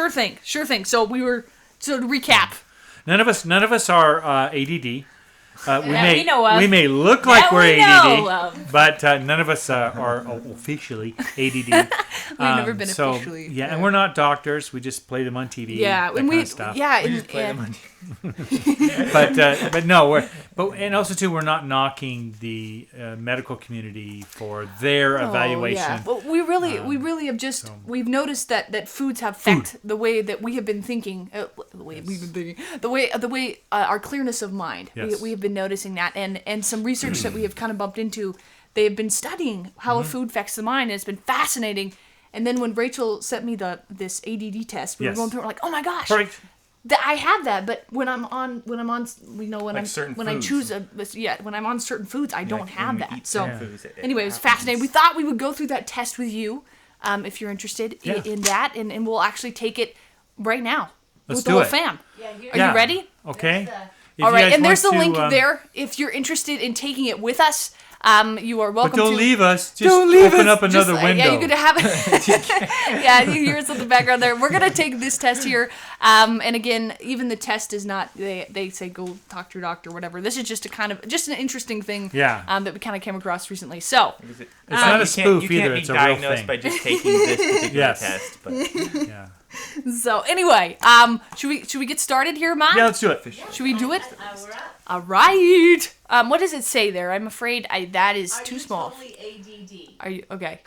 Sure thing. So to recap. None of us are ADD. We know of. We may look like we're we ADD, but none of us are officially ADD. We've never been officially. Yeah, and we're not doctors. We just play them on TV. Yeah, that and kind of stuff. Yeah, We just play them on TV. but no, and also too, we're not knocking the medical community for their evaluation. Yeah. Well, we really have just we've noticed that foods have affect the way that we have been thinking, the way our clearness of mind. Yes. We have been noticing that, and some research that we have kind of bumped into. They have been studying how a food affects the mind, and it's been fascinating. And then when Rachel sent me this ADD test, we were going through it, we're like, oh my gosh. Right. I have that, but when I'm on, when I'm on certain foods, I don't have that. So anyway, it was fascinating. We thought we would go through that test with you, if you're interested in that, and we'll actually take it right now with the whole fam. Are you ready? Okay. All right, and there's the link there if you're interested in taking it with us. You are welcome. But don't leave us. Just don't leave open us. up another window. Yeah, you're gonna have it. Yeah, you hear us in the background there. We're gonna take this test here, and again, even the test is not. They say go talk to your doctor, or whatever. This is just an interesting thing. Yeah. That we kind of came across recently. So it's not a spoof either. It's a real thing. You can't be diagnosed by just taking this particular test. But yeah. So anyway, should we get started here, Mom? Yeah, let's do it. Should we do it? We're up. All right. What does it say there? I'm afraid that is too small. Are you totally ADD? Are you okay?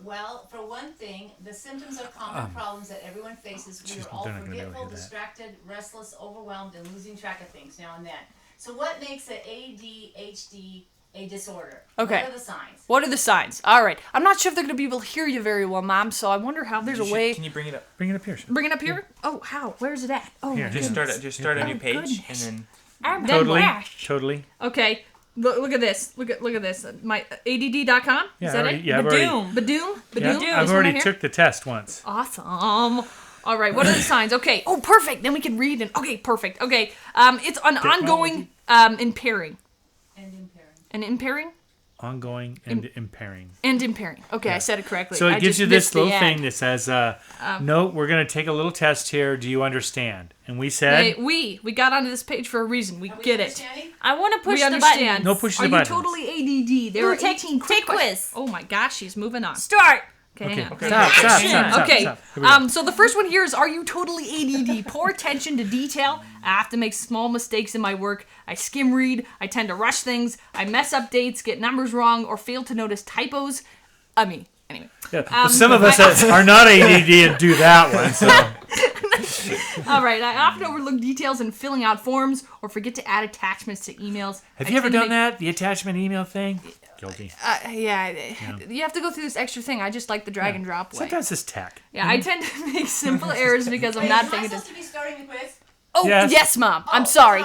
Well, for one thing, the symptoms are common problems that everyone faces. We are all forgetful, distracted, restless, overwhelmed, and losing track of things now and then. So what makes an ADHD a disorder? Okay. What are the signs? What are the signs? All right. I'm not sure if they're going to be able to hear you very well, Mom, so I wonder how there's a way. Can you bring it up? Bring it up here. Bring it up here? Oh, how? Where's it at? Oh, Here, my Just goodness. start a new page, goodness. and then Totally. Okay. Look at this. Look at this. My ADD.com? Yeah, Is that it? Yeah, Badoom. I've already took the test once. Awesome. All right. What are the signs? Okay. Oh, perfect. Then we can read. Okay, perfect. Okay. It's an ongoing impairing. And impairing? Ongoing and impairing. And impairing. Okay, I said it correctly. So it gives you this little thing that says, Um, no, we're going to take a little test here. Do you understand? And we said... We got onto this page for a reason. We get it. I want to push We the understand. button. No push the Are buttons. you totally ADD? There are 18 quick take quiz. questions. Oh my gosh, she's moving on. Start. Okay, hang on. Stop. Okay, Here we go. so the first one here is, are you totally ADD? Poor attention to detail. I have to make small mistakes in my work. I skim read. I tend to rush things. I mess up dates, get numbers wrong, or fail to notice typos. Anyway. Yeah. Some of us are not ADD and do that one. So. All right, I often overlook details in filling out forms or forget to add attachments to emails. Have you ever done that? The attachment email thing? Guilty. Yeah, you have to go through this extra thing. I just like the drag and drop way. Sometimes it's tech. Yeah, I tend to make simple errors because I'm not paying Am I attention. supposed to be starting the quiz? Oh, yes, Mom. I'm sorry.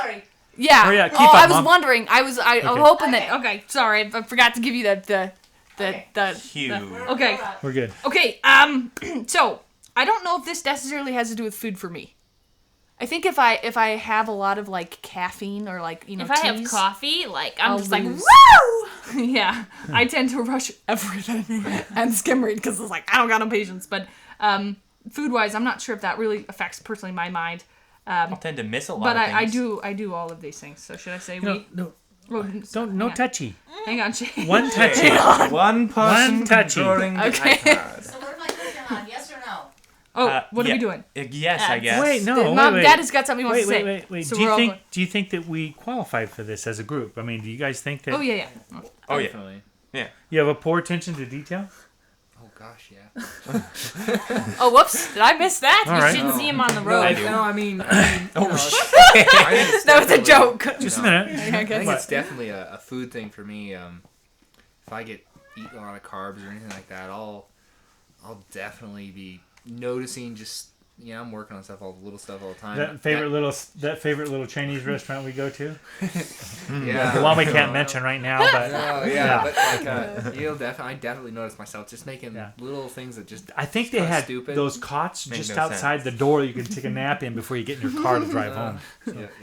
Yeah. Hurry up, keep I up, was Mom. wondering. I was hoping Okay. that. Okay, sorry, I forgot to give you the. Hugh. Okay. We're good. Okay. So I don't know if this necessarily has to do with food for me. I think if I have a lot of like caffeine or like If I have teas, coffee, like I'm I'll just like lose. woo. yeah, I tend to rush everything and skim read because it's like I don't got no patience. But food wise, I'm not sure if that really affects personally my mind. I tend to miss a lot But of things. I do all of these things. So should I say No, we? no. Oh, No touchy. Hang on, Shane. One touchy. One person touchy. controlling the Okay. iPad. So what am I clicking on? Yes or no? Oh, what are we doing? Yes, I guess. Wait, no. Mom, wait. Dad has got something he wants to say. Wait. So Do you we're all think? going- Do you think that we qualified for this as a group? I mean, do you guys think that? Oh yeah. Oh, yeah. Definitely. Yeah. You have a poor attention to detail. Oh gosh, yeah. Oh, whoops! Did I miss that? All You right. shouldn't see him on the No, road. I mean, That was a joke. Just a minute. I think What? it's definitely a food thing for me. If I eat a lot of carbs or anything like that, I'll definitely be noticing just. Yeah, I'm working on stuff, all the little stuff all the time. That favorite little Chinese restaurant we go to. Yeah. The one we can't mention right now, but Oh yeah, but like I definitely notice myself just making little things that just. I think they kinda had stupid. those cots Makes just no outside the door you can take a nap in before you get in your car to drive home.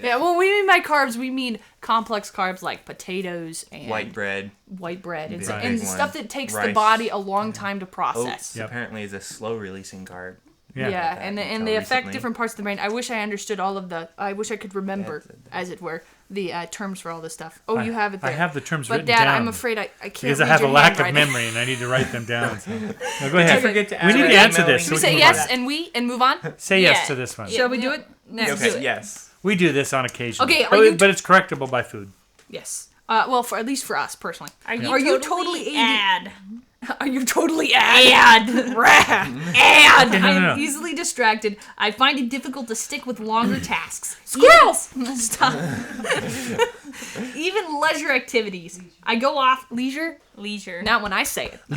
Yeah, well, we mean by carbs, we mean complex carbs like potatoes and White bread. and, Right. and Big stuff one. that takes the Rice. body a long time to process. Oats apparently is a slow releasing carb. Yeah. and they until affect recently. different parts of the brain. I wish I understood all of the. I wish I could remember, as it were, the terms for all this stuff. Oh, you have it there. I have the terms but written Dad, down. I'm afraid I can't. Because I read have a your lack of handwriting. memory and I need to write them down. So. No, go ahead. Forget to We add need our to answer emailing. this. Should we so say can yes move on. and move on? Say yes Yeah. to this one. Shall we do it next? Okay, yes. We do this on occasion. Okay, are but, you but it's correctable by food. Yes. Well, for at least for us personally. Are you totally ad? Are you totally Ad. ad? no, I'm no. easily distracted. I find it difficult to stick with longer tasks. Squirrels! Stop. Even leisure activities. I go off leisure. Not when I say it. I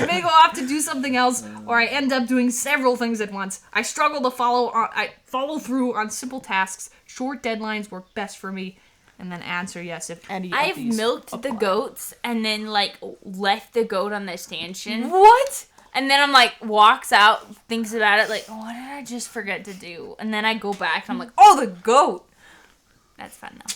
may go off to do something else, or I end up doing several things at once. I struggle to follow through on simple tasks. Short deadlines work best for me. And then answer yes if any of I've these milked apply. the goats and then like left the goat on the stanchion. What? And then I'm like, walks out, thinks about it, like, oh, what did I just forget to do? And then I go back and I'm like, oh, the goat. That's fun though.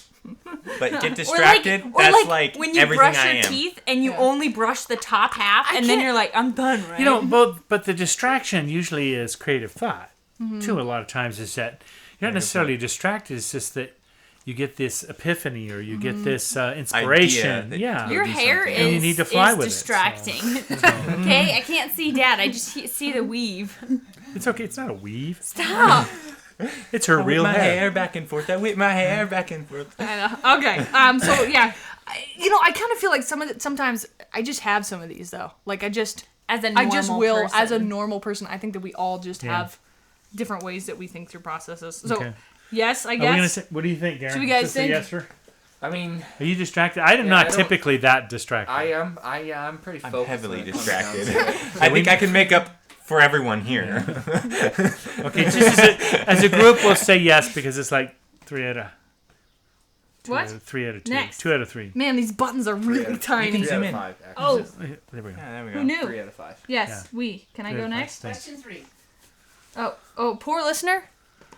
But get distracted. Or that's like like when you everything brush I your am. teeth and you only brush the top half, and then you're like, I'm done, right? You know, but the distraction usually is creative thought. Too, a lot of times is that you're not necessarily distracted. It's just that you get this epiphany or you get this inspiration. that Yeah. your hair something. is, And you need to fly is with it, distracting. Okay, I can't see Dad. I just see the weave. It's okay. It's not a weave. Stop. It's her I real whip my hair. hair back and forth. I whip my hair back and forth. I know. Okay. So yeah, I kind of feel like sometimes I just have some of these though. Like I just As a normal will person. as a normal person. I think that we all just Yeah. have different ways that we think through processes. So Okay. yes, I Are we gonna guess. say, what do you think, Darren? Should we guys Is this a think? yes or? I mean, Are you distracted? I'm Yeah, not I don't- typically that distracted. I'm pretty I'm focused. heavily when it comes down distracted. to it. I think I can make up for everyone here. Okay, just as a group, we'll say yes because it's like 3 out of What? 3 out of 2. Next. 2 out of 3. Man, these buttons are really Yeah. tiny. You can Three zoom out of in. 5, actually. Oh, There we go. Yeah, there we who go. knew? 3 out of 5. Yes, Yeah. we. Can I go next? Thanks. Question 3. Oh, poor listener.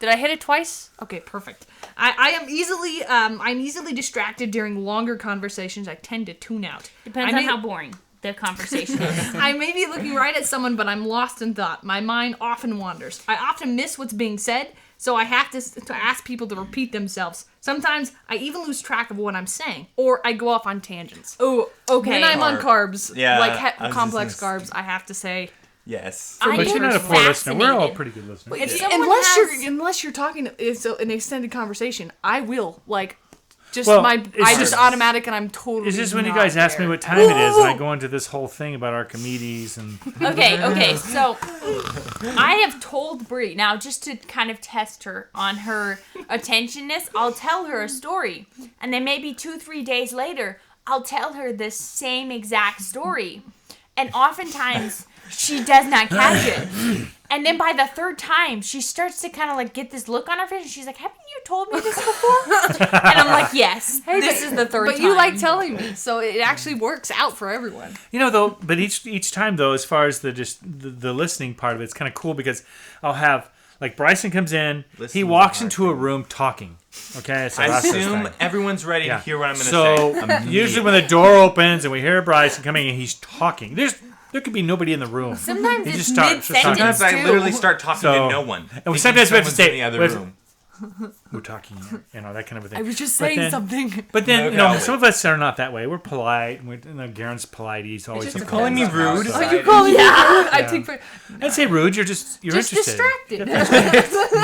Did I hit it twice? Okay, perfect. I'm easily distracted during longer conversations. I tend to tune out. Depends I on may- how boring the conversation is. I may be looking right at someone, but I'm lost in thought. My mind often wanders. I often miss what's being said, so I have to ask people to repeat themselves. Sometimes I even lose track of what I'm saying, or I go off on tangents. Oh, okay. When I'm on carbs, Yeah, like I was complex just gonna carbs, I have to say. Yes. I But get you're not a poor listener. We're all fascinated. pretty good listeners. If someone Unless you're talking it's an extended conversation, I will like just Well, I it's just automatic and I'm totally. It's just when you not guys ask me there. what time it is, and I go into this whole thing about Archimedes and Okay, so I have told Brie, now just to kind of test her on her attentionness, I'll tell her a story. And then maybe 2-3 days later, I'll tell her the same exact story. And oftentimes, she does not catch it. And then by the third time, she starts to kind of like get this look on her face, and she's like, haven't you told me this before? And I'm like, yes, this is the third But time. you like telling me, so it actually works out for everyone. you know though. But each time though, as far as the listening part of it, it's kind of cool because I'll have like Bryson comes in, he Listening's walks a hard into a thing. room talking. Okay, so I that's his assume thing. everyone's ready Yeah. to hear what I'm going to say. So usually when the door opens and we hear Bryson coming in, he's talking. There could be nobody in the room. Sometimes He it's just starts talking. mid-sentence, Sometimes I too. literally start talking So- to no one. And sometimes we have to Someone's say, in the other we have to- room. We're talking, that kind of a thing. I was just But saying then- something. But then, Okay. some of us are not that way. We're polite. Garen's polite. He's always just so depends calling me polite. How rude? society- calling me rude? I Yeah. take for I'd say rude. You're just interested. distracted.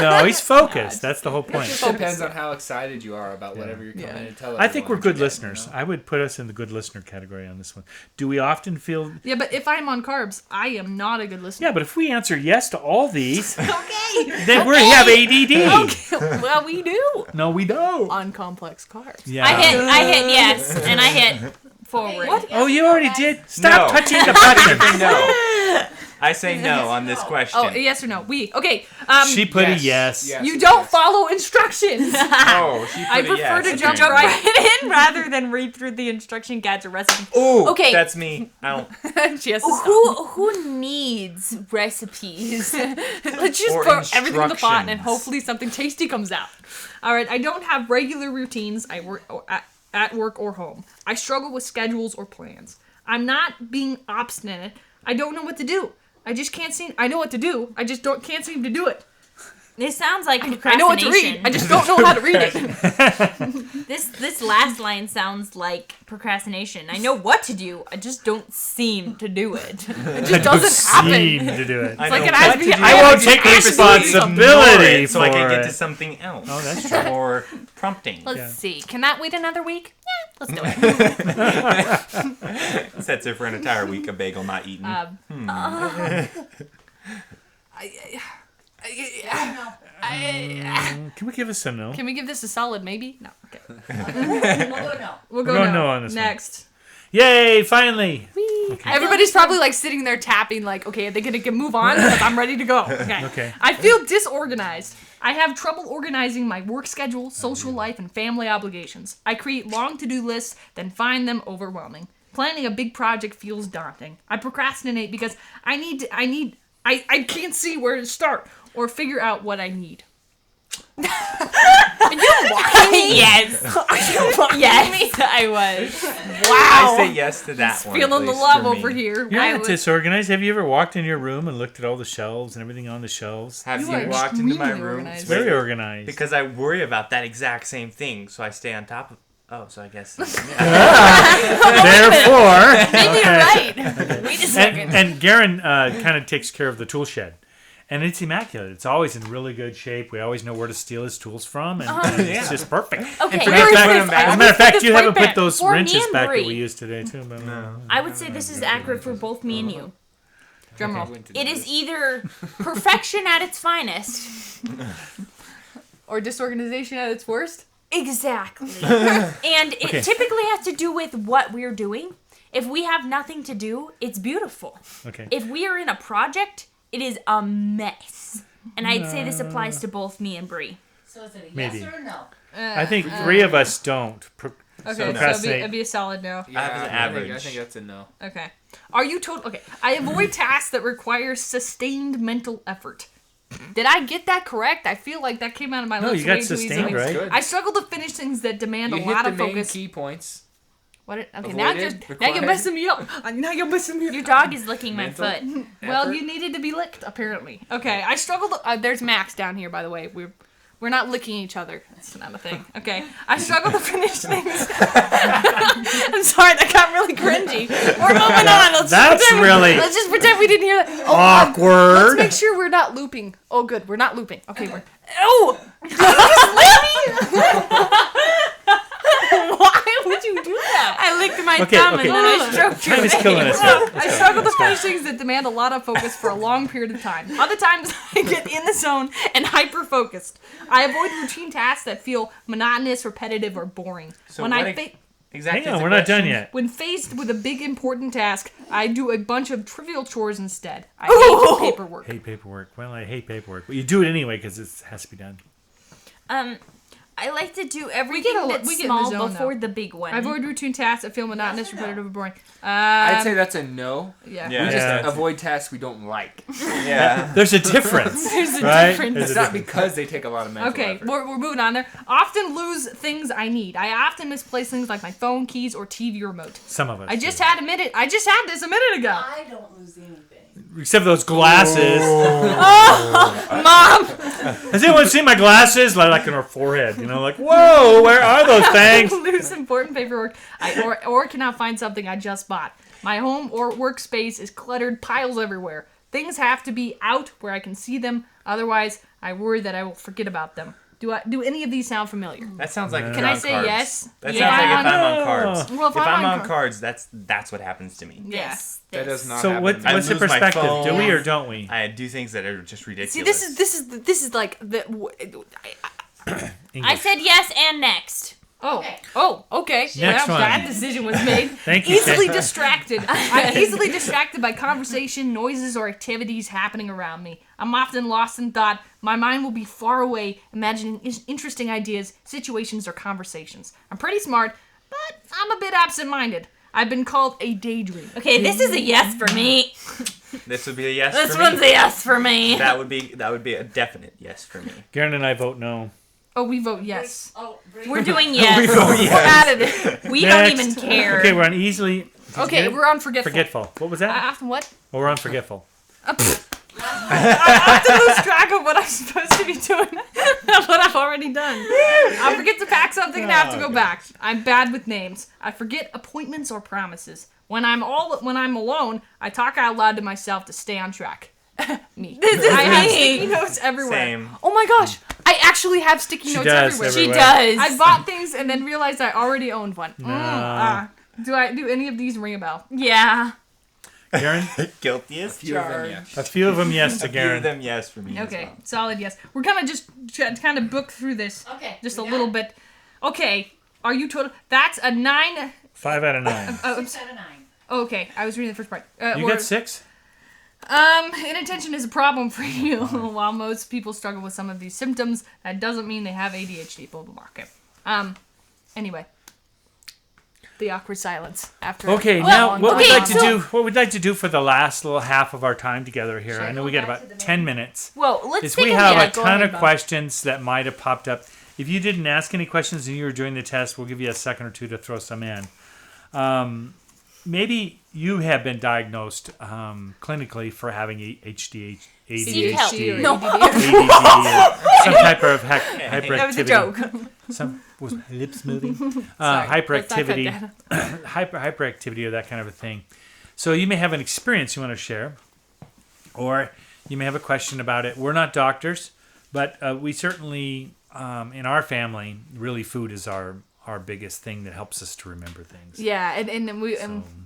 No, he's focused. That's the whole It point. just depends on how excited you are about whatever you're coming in to tell I think we're everyone good that you listeners. know. I would put us in the good listener category on this one. Do we often feel? Yeah, but if I'm on carbs, I am not a good listener. Yeah, but if we answer yes to all these, Okay. then we have ADD. Well, we do No, we don't. on complex carbs. Yeah. I hit yes, and I hit forward. What? Oh, you already did. Stop No. touching the button. No. I say no on this question. Oh, yes or no? We. Okay. She put a yes. Yes. You don't follow instructions. Oh, she put I a prefer yes. to jump Okay. right in rather than read through the instruction guides or recipes. Ooh, Okay. that's me. I don't. She has to stop. Who needs recipes? Let's just Or put everything in the pot and instructions. hopefully something tasty comes out. All right. I don't have regular routines. I work at work or home. I struggle with schedules or plans. I'm not being obstinate. I don't know what to do. I just can't seem. I know what to do. I just can't seem to do it. This sounds like I know what to read. I just don't know how to read it. This last line sounds like procrastination. I know what to do. I just don't seem to do it. It just doesn't happen. Seem to do it. It's like an ask me. I won't take responsibility so I for can get it. to something else. Oh, that's true. Or prompting. Let's see. Can that wait another week? Yeah, let's do it. Sets her for an entire week of bagel not eaten. Can we give us a no? Can we give this a solid maybe? No. Okay. We'll go no. We'll go no on this one. Next. Yay! Finally. Okay. Everybody's probably like sitting there tapping, like, okay, are they gonna move on? Because I'm ready to go. Okay. Okay. I feel disorganized. I have trouble organizing my work schedule, social life, and family obligations. I create long to-do lists, then find them overwhelming. Planning a big project feels daunting. I procrastinate because I can't see where to start or figure out what I need. Are you lying? Yes. Yes, I was. Wow. I say yes to that one. Feeling the at least love for me. over here. You're I not was- disorganized. Have you ever walked in your room and looked at all the shelves and everything on the shelves? Have You you are walked into my extremely room? organized. It's very organized. Because I worry about that exact same thing, so I stay on top of. Oh, so I guess. Therefore, Maybe you're right. Wait a second. and Garen kind of takes care of the tool shed. And it's immaculate. It's always in really good shape. We always know where to steal his tools from, and it's just perfect. Okay. forget to put them back. As a matter of fact, you haven't put back. those For me wrenches and back Brie. that we used today, too. But I would say this is accurate for both me and you. Drum roll. It is either perfection at its finest. Or disorganization at its worst. Exactly. And it Okay. typically has to do with what we're doing. If we have nothing to do, it's beautiful. Okay. If we are in a project, it is a mess. And I'd say this applies to both me and Brie. So is it a Maybe. yes or a no? I think 3 of us don't. Okay, so procrastinate. it'd be a solid no. I have an average. I think that's a no. Okay. Are you total? Okay. I avoid tasks that require sustained mental effort. Did I get that correct? I feel like that came out of my lips. No, you got way too sustained, easily. right? Good. I struggle to finish things that demand You a hit lot the of main focus. key points. Okay, Avoided, now you're required. messing me up. Now you're messing me up. Your dog is licking my Mental. foot. Well, Effort. you needed to be licked, apparently. Okay, I struggle to... there's Max down here, by the way. We're not licking each other. That's not a thing. Okay. I struggle to finish things. I'm sorry, that got really cringy. We're moving on. That's really Let's just pretend we didn't hear that. Oh, awkward. let's make sure we're not looping. Oh, good. We're not looping. Okay, we're... Oh! Did you just lick me? Why would you do that? I licked my Okay, thumb okay. and then I stroked your Time is face. killing us. I struggle to finish things that demand a lot of focus for a long period of time. Other times, I get in the zone and hyper-focused. I avoid routine tasks that feel monotonous, repetitive, or boring. So When what Hang exactly? is on, the we're not done question? yet. When faced with a big, important task, I do a bunch of trivial chores instead. I hate paperwork. Hate paperwork. Well, I hate paperwork, but you do it anyway because it has to be done. I like to do everything that's we get in the small zone, before though. the big one. I avoid routine tasks that feel monotonous, Yes or no? repetitive, or boring. I'd say that's a no. Yeah. Yeah. We just Yeah. avoid tasks we don't like. Yeah. There's a difference. There's a right? difference. There's It's a not difference. because they take a lot of mental Okay, effort. we're moving on there. Often lose things I need. I often misplace things like my phone, keys, or TV remote. Some of us. I just do. had this a minute ago. I don't lose anything. Except for those glasses. Mom! Has anyone seen my glasses? Like on her forehead. You know, like, whoa, where are those things? Lose important paperwork. Or cannot find something I just bought. My home or workspace is cluttered, piles everywhere. Things have to be out where I can see them. Otherwise, I worry that I will forget about them. Do any of these sound familiar? That sounds like. if Can you're I on say cards. yes? That Yeah. sounds like if I'm on No. cards. Well, if I'm on car- cards, that's what happens to me. Yes. That does not So happen. what, to me. I what's the lose my perspective? phone. Do we or don't we? I do things that are just ridiculous. See, this is like the. I English. said yes and next. Okay. Next Well, one. that decision was made. Thank you, Easily Kay. distracted. I'm easily distracted by conversation, noises, or activities happening around me. I'm often lost in thought. My mind will be far away, imagining interesting ideas, situations, or conversations. I'm pretty smart, but I'm a bit absent-minded. I've been called a daydream. Okay, this is a yes for me. This would be a yes This for one's me. a yes for me. That would be a definite yes for me. Garen and I vote no. Oh, we vote yes. Oh, We're doing yes. We're out of it. We Next. don't even care. Okay, we're on easily. Okay, we're on forgetful. Forgetful. What was that? Often what? Well, we're on forgetful. I have to lose track of what I'm supposed to be doing. What I've already done. I forget to pack something and I have to go back. I'm bad with names. I forget appointments or promises. When I'm alone, I talk out loud to myself to stay on track. Me. I have sticky notes everywhere. Same. Oh my gosh, I actually have sticky notes everywhere. She does. I bought things and then realized I already owned one. Do any of these ring a bell? Yeah. Garen? Guilty as charged. A few of them, yes, to A few Garen. of them, yes, for me. Okay, As well. solid yes. We're gonna just kind of book through this. Okay. Just a we got little it. bit. Okay, are you total? That's a 9. 5 out of 9. 6 out of 9. Okay, I was reading the first part. You got 6? Inattention is a problem for you. While most people struggle with some of these symptoms, that doesn't mean they have ADHD. Blah blah blah. Okay. Anyway, the awkward silence after. Okay, now what we'd like to do for the last little half of our time together here. Should I I know go we got back to about the 10 menu? minutes. Well, let's Is think we of have yeah, a go ton ahead, of Bob. questions that might have popped up. If you didn't ask any questions and you were doing the test, we'll give you a second or two to throw some in. Maybe you have been diagnosed clinically for having ADHD, Seek help. No. ADD, or some type of hyperactivity. That was a joke. Some was my lips moving. Sorry, Hyperactivity, let's not cut hyperactivity, or that kind of a thing. So you may have an experience you want to share, or you may have a question about it. We're not doctors, but we certainly, in our family, really food is our biggest thing that helps us to remember things. Yeah, and we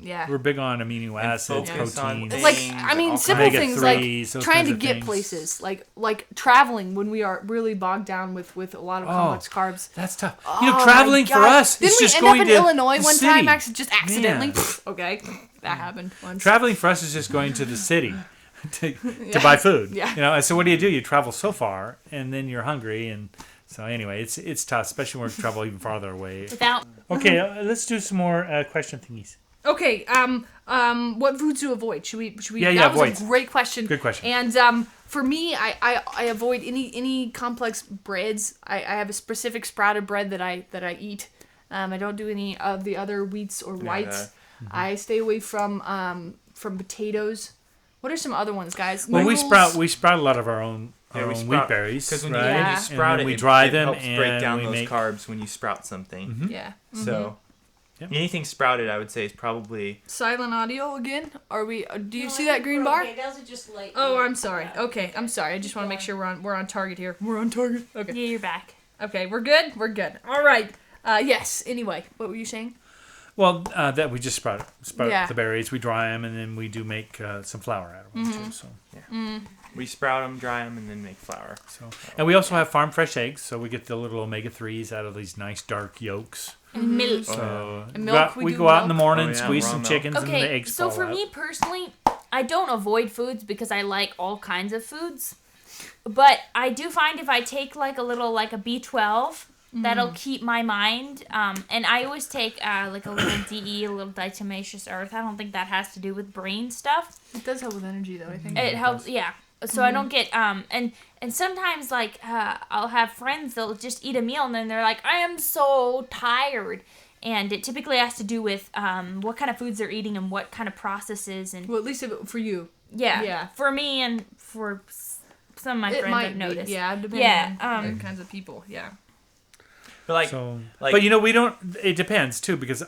yeah. We're big on amino acids, focus on proteins. things. Like Things, mean, all simple kinds of things omega-3s, like those trying kinds to of get things. places, like traveling when we are really bogged down with a lot of complex carbs. That's tough. Oh traveling my for gosh. us Didn't is we just end going up in to Illinois the one city. time? Just accidentally. Yeah. Okay, that happened once. Traveling for us is just going to the city to buy food. Yeah. You know, and so what do? You travel so far, and then you're hungry, and so anyway, it's tough, especially when we travel even farther away. Without Okay, let's do some more question thingies. Okay, what foods to avoid? Should we? Yeah, that was avoid. a great question. Good question. And for me, I avoid any complex breads. I have a specific sprouted bread that I eat. I don't do any of the other wheats or whites. I stay away from potatoes. What are some other ones, guys? Well, we Noodles? sprout a lot of our own we wheat sprout- berries, Because when, right? when Yeah. you sprout And then it, we dry it them helps break and down we those make- carbs when you sprout something. Yeah. So Yep. anything sprouted, I would say, is probably Silent audio again? Are we? Do you No, see I that think green we're bar? Okay, those are just late. Oh, I'm sorry. Okay, I'm sorry. I just want to make sure we're on target here. We're on target. Okay. yeah, you're back. Okay, we're good. We're good. All right. Yes. Anyway, what were you saying? Well, that we just sprout Yeah. the berries, we dry them, and then we do make some flour out of them too. So, we sprout them, dry them, and then make flour. and we also have farm fresh eggs, so we get the little omega-3s out of these nice dark yolks. And milk. So And milk, we we do go out in the milk. morning, Oh, yeah, squeeze raw some milk. chickens, and the Okay, eggs so fall for out. me personally, I don't avoid foods because I like all kinds of foods. But I do find if I take like a little like a B12, that'll keep my mind. And I always take like a little DE, a little diatomaceous earth. I don't think that has to do with brain stuff. It does help with energy, though. I think. It helps, yeah. So I don't get and sometimes like I'll have friends they'll just eat a meal and then they're like I am so tired, and it typically has to do with what kind of foods they're eating and what kind of processes and Well, at least for you. yeah Yeah. for me and for some of my friends I've noticed. Yeah, depending Yeah, on the kinds of people. Yeah. But But you know, we don't. It depends too, because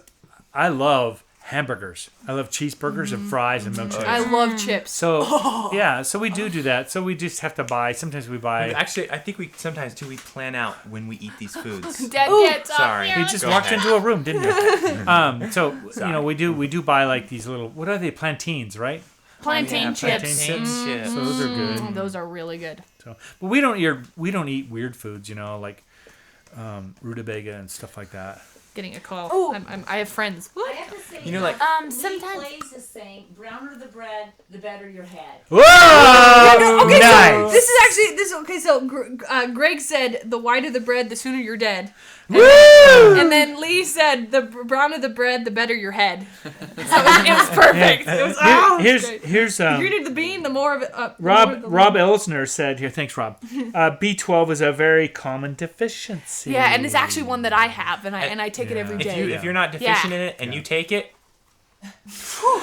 I love hamburgers. I love cheeseburgers and fries and milkshakes. I love chips. So yeah, so we do that. So we just have to buy. Sometimes we buy. actually, I think we sometimes too we plan out when we eat these foods. Dad gets up sorry. here. We just Go walked ahead. into a room, didn't you? So Sorry. you know, we do buy like these little. What are they? Plantains, right? Plantain chips. Plantain chips. chips. So those are good. Those are really good. So, but we don't eat weird foods, you know, like rutabaga and stuff like that. Getting a call. Ooh. I have friends. I have to say, You know, like- Lee sometimes Plays is saying, browner the bread, the better your head. Whoa! Okay, nice. so this is actually this. Okay, so Greg said the whiter the bread, the sooner you're dead. Woo! And then Lee said the browner the bread, the better your head. So it was perfect. It was, Here's the greener the bean, the more of it. Rob Elsner said here. Thanks, Rob. B12 is a very common deficiency. Yeah, and it's actually one that I have, and I take it every day. If you're not deficient Yeah. in it and you take it,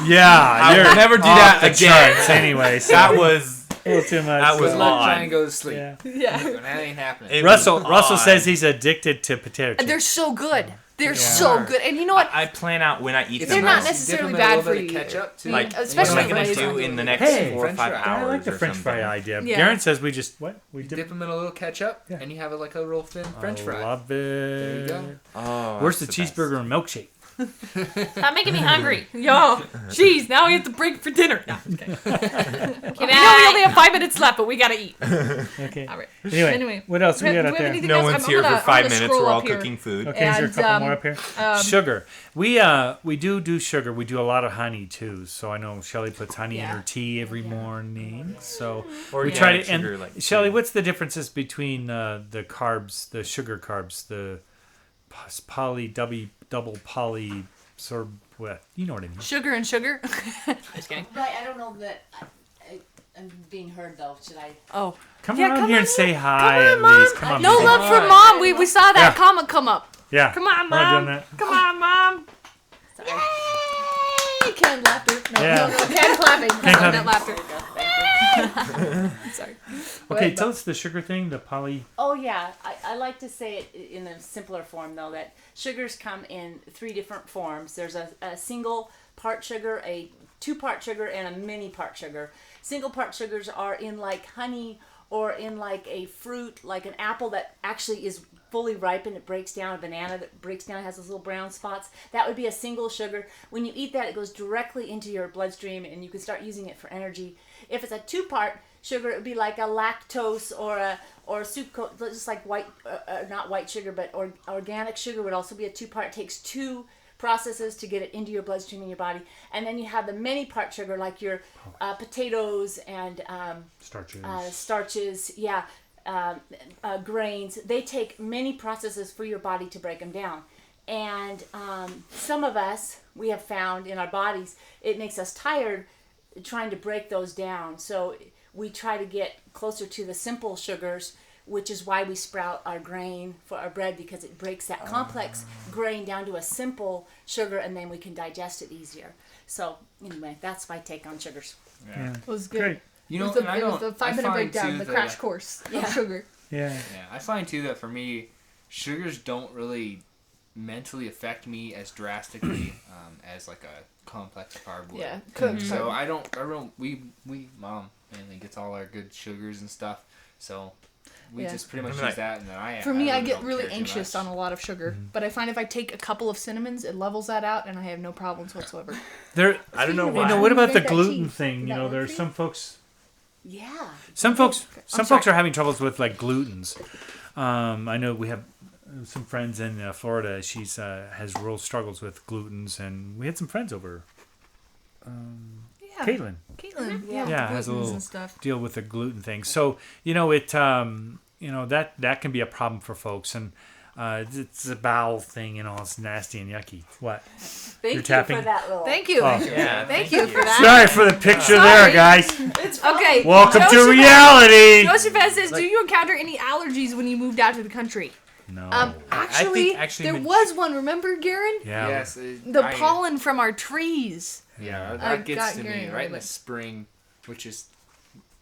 Yeah, I would never do that the again. charts anyway. So That was a little too much. That was so- odd. Try and go to sleep. Yeah. That ain't happening. It was Russell odd. says he's addicted to potato chips. They're so good. They're so good. And you know what? I plan out when I eat They're them. not though. necessarily Dip 'em in a bad for little bit you. of ketchup too. Like, Especially what am I when gonna it's do in the next Hey, 4 or 5 French fry. hours? I like the or French something. fry idea. Yeah. Garen says we just what we Dip them in a little ketchup, and you have it like a real thin French fry. Love it. There you go. Oh, Where's the that's cheeseburger and milkshake? Stop making me hungry. Yo, jeez, now we have to break for dinner. No, I'm just kidding. You know we only have 5 minutes left, but we gotta eat. Okay. All right. Anyway, what else we got do up we have there? anything No else? one's I'm here gonna- for 5 I'm gonna minutes. scroll We're all up here. cooking food. Okay, is there a And, couple more up here? Sugar. We do sugar. We do a lot of honey too. So I know Shelly puts honey in her tea every morning. So we try to. sugar, And like Shelly, tea. what's the differences between the carbs, the sugar carbs, the double poly sorbet? You know what I mean? Sugar and sugar. Just kidding. Right, I don't know that I'm being heard though. Should I? Oh. Come Yeah, on come here on and say in. hi Come on, at Mom. least. Come on. No baby. love for Mom. We saw that Yeah. comment come up. Yeah. Come on, We're not doing Mom. that. Come on, Mom. Sorry. Yay! Canned laughter. No, Yeah. no, canned clapping. Canned Canned clapping. laughter. Sorry. Go Okay, ahead, tell Mom. us the sugar thing, the poly. Oh yeah, I like to say it in a simpler form though, that sugars come in 3 different forms. There's a single part sugar, a 2-part sugar, and a mini part sugar. Single part sugars are in like honey or in like a fruit, like an apple that actually is fully ripened. It breaks down, a banana that breaks down, has those little brown spots. That would be a single sugar. When you eat that, it goes directly into your bloodstream and you can start using it for energy. If it's a 2-part sugar, it would be like a lactose or a sucrose, just like not white sugar, but organic sugar would also be a 2-part. It takes 2 processes to get it into your bloodstream in your body. And then you have the many part sugar, like your potatoes and starches, grains. They take many processes for your body to break them down. And some of us, we have found in our bodies, it makes us tired trying to break those down. So we try to get closer to the simple sugars, which is why we sprout our grain for our bread, because it breaks that complex grain down to a simple sugar, and then we can digest it easier. So anyway, that's my take on sugars. Yeah. It was good. Great. You know, it was and I the don't. 5-minute I find breakdown, too the that- crash course of sugar. Yeah. Yeah, I find too that for me, sugars don't really mentally affect me as drastically as like a complex carb would. Yeah, cooked So carb. we mom mainly gets all our good sugars and stuff. So we Yeah. just pretty much I'm use that, and then For me, I really get don't really care too anxious much. on a lot of sugar, but I find if I take a couple of cinnamons, it levels that out, and I have no problems whatsoever. There. I don't know Speaking You of know why. what about the Make that gluten tea. thing? You That know, work there's for you? some folks. Yeah. Some folks sorry. are having troubles with like glutens. I know we have some friends in Florida. She's has real struggles with glutens, and we had some friends over. Yeah. Caitlin, Caitlin. yeah, has a glutens little and stuff. deal with the gluten thing. So you know it. That can be a problem for folks, and it's a bowel thing. You know, it's nasty and yucky. What? Thank You're you tapping? for that little. Thank you. Oh. Yeah, Thank you for that. Sorry for the picture there, guys. Okay. Welcome to Joseph- reality. Joseph says, "Do you encounter any allergies when you moved out to the country?" No. Actually, actually there maj- was one. Remember, Garen? Yeah. Yes, The pollen from our trees. Yeah, I that gets got to me Gary right in the early. spring, which is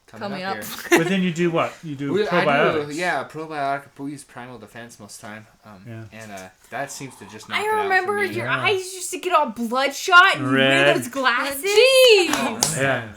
Coming up up. here. But then you do what? You do I probiotics. do, yeah, probiotic. We use Primal Defense most time, Yeah. and that seems to just knock I it out remember for me. your Yeah. eyes used to get all bloodshot and you wear Red. those glasses. Jeez. Yeah.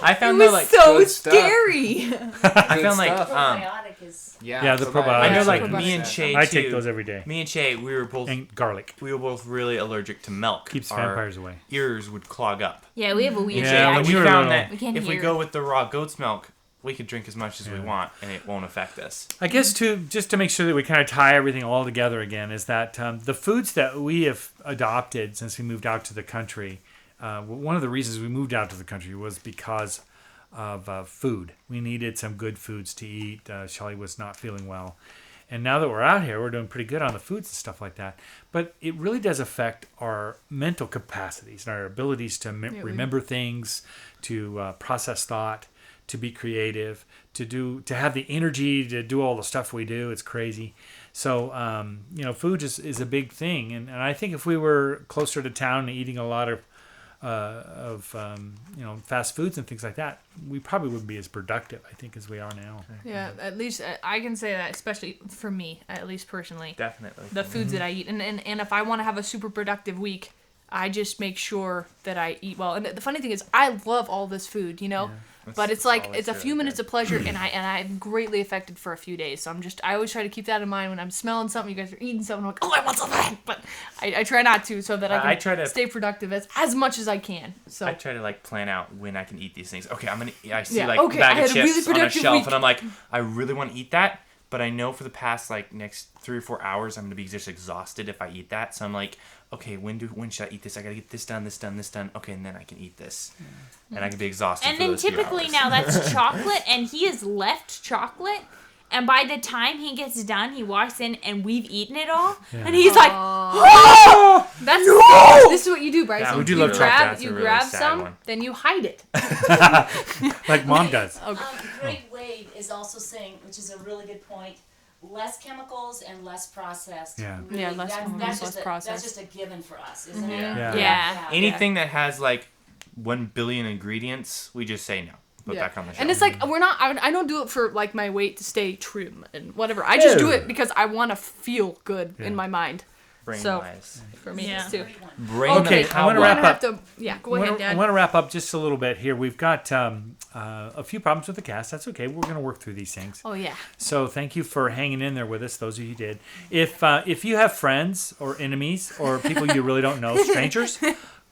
I It found that was like so good stuff. scary. I Good found like stuff. Probiotic is. Yeah, the probiotics. I know like Probiotics. me and Shay I too. take those every day. Me and Shay, we were both really allergic to milk. Keeps Our vampires away. ears would clog up. Yeah, we have a weird Yeah, And when we you were found little. that We can't if we hear. go with the raw goat's milk, we could drink as much as we want, and it won't affect us. I guess just to make sure that we kind of tie everything all together again is that the foods that we have adopted since we moved out to the country. One of the reasons we moved out to the country was because of food. We needed some good foods to eat. Shelly was not feeling well. And now that we're out here, we're doing pretty good on the foods and stuff like that. But it really does affect our mental capacities and our abilities to remember things, to process thought, to be creative, to have the energy to do all the stuff we do. It's crazy. So, food is a big thing. And I think if we were closer to town and eating a lot of fast foods and things like that, we probably wouldn't be as productive, I think, as we are now. Yeah, at least I can say that, especially for me, at least personally. Definitely. The foods that I eat. And if I want to have a super productive week, I just make sure that I eat well. And the funny thing is, I love all this food, Yeah. But it's like it's a few minutes of pleasure, and I'm greatly affected for a few days. So I always try to keep that in mind when I'm smelling something. You guys are eating something. I'm like, oh, I want something, but I try not to, so that I can stay productive as much as I can. So I try to plan out when I can eat these things. Okay, I see bag I of had a really chips on a productive shelf, week. and I'm like, I really want to eat that, but I know for the past next 3 or 4 hours I'm gonna be just exhausted if I eat that. So I'm like, okay, when should I eat this? I gotta get this done. Okay, and then I can eat this, and I can be exhausted. And for then those few typically hours. now that's chocolate, and he has left chocolate. And by the time he gets done, he walks in and we've eaten it all. Yeah. And he's like, this is what you do, Bryce. Yeah, we do you love chocolate. That's a you really grab sad some, one. then you hide it. Like Mom does. Greg Wade is also saying, which is a really good point, less chemicals and less processed. Yeah. Really, Yeah, less chemicals, that's less just processed. That's just a given for us, isn't it? Yeah. Yeah. Anything that has 1 billion ingredients, we just say no. Put back on the shelf. And it's like I don't do it for my weight to stay trim and whatever. I just do it because I want to feel good in my mind. brain-wise. For me, Yeah. too. Okay, I want to wrap up. Go ahead, Dad. I want to wrap up just a little bit here. We've got a few problems with the cast. That's okay. We're going to work through these things. Oh yeah. So thank you for hanging in there with us, those of you who did. If you have friends or enemies or people you really don't know, strangers,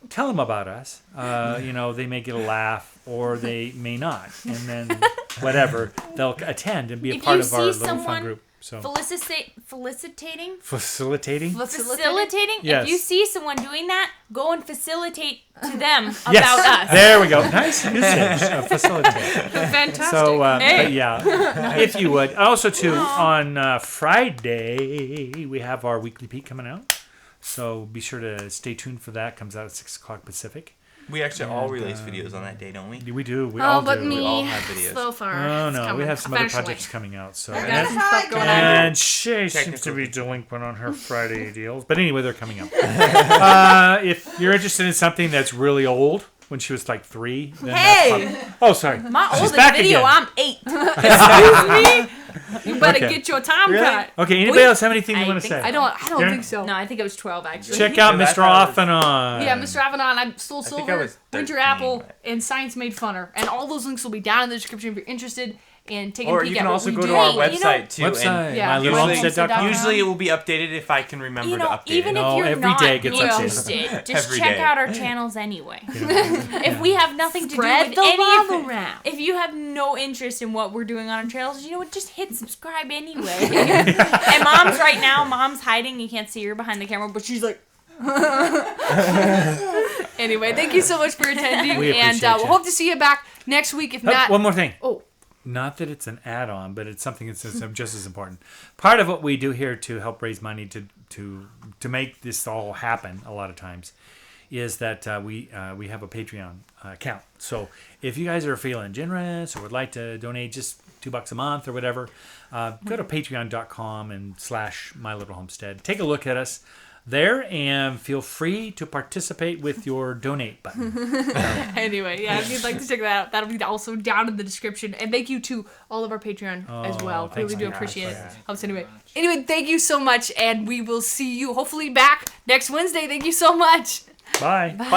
tell them about us. They may get a laugh or they may not. And then whatever, they'll attend and be a If part you of our see little fun someone group. So Facilitating? facilitating? Facilitating? Yes. If you see someone doing that, go and facilitate to them about Yes, us. there we go. Nice usage. Facilitate. Fantastic. So, Hey. but yeah, if you would. Also, too, on Friday, we have our weekly peek coming out. So be sure to stay tuned for that. Comes out at 6 o'clock Pacific. We actually all release videos on that day, don't we? We do. We all but do. me. We all have videos. So far. Oh, It's no. We coming have some other eventually. projects coming out. So I got some stuff going on. And Shay seems to Technical be issues. delinquent on her Friday deals. But anyway, they're coming up. If you're interested in something that's really old, when she was like 3, then Hey! that's fun. Oh, sorry. My She's oldest back video, again. I'm 8. Excuse me. You better Okay. get your time Really? cut. Okay, anybody else have anything you I want to think say? I don't Karen? think so. No, I think it was 12 actually. Check out Yeah, Mr. that's how it Off and On. Yeah, Mr. Avedon, I'm Soul I think I Silver, was Winter 13, Apple, but- and Science Made Funner. And all those links will be down in the description if you're interested in taking a Or peek you at can what also we go do. to our Hey, you know- website too. Website, And Yeah, mylittlehomestead.com. usually it will be updated if I can remember to update Even it. if No, you're every not day it gets updated. interested, just Every check day. out our channels anyway. If we have nothing to Spread do with the any love of it, around. if you have no interest in what we're doing on our channels, you know what? Just hit subscribe anyway. And Mom's right now. Mom's hiding. You can't see her behind the camera, but she's like, Anyway, thank you so much for attending. We And appreciate we'll you. hope to see you back next week. If not, One more thing. Oh. Not that it's an add-on, but it's something that's just as important. Part of what we do here to help raise money to make this all happen a lot of times is that we have a Patreon account. So if you guys are feeling generous or would like to donate just $2 a month or whatever, go to patreon.com and /mylittlehomestead. Take a look at us there and feel free to participate with your donate button. Anyway, yeah, if you'd like to check that out, that'll be also down in the description. And thank you to all of our Patreon as well. thanks, Really do guys, appreciate it. for that. Helps anyway. Anyway, thank you so much, and we will see you hopefully back next Wednesday. Thank you so much. Bye. Bye.